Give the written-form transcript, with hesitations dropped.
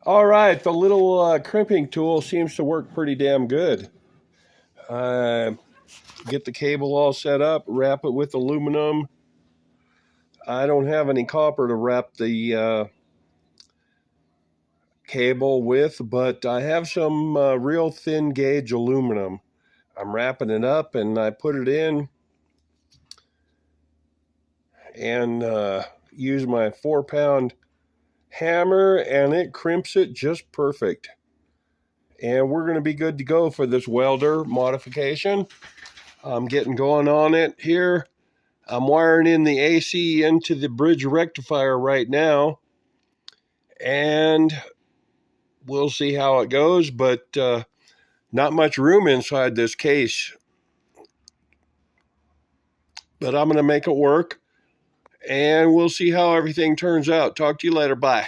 All right, the little crimping tool seems to work pretty damn good. Uh, get the cable all set up, wrap it with aluminum. I don't have any copper to wrap the cable with, but I have some real thin gauge aluminum. I'm wrapping it up and I put it in and use my 4 pound hammer and it crimps it just perfect. And we're going to be good to go for this welder modification. I'm getting going on it here. I'm wiring in the AC into the bridge rectifier right now, and we'll see how it goes, but not much room inside this case. But I'm going to make it work, and we'll see how everything turns out. Talk to you later. Bye.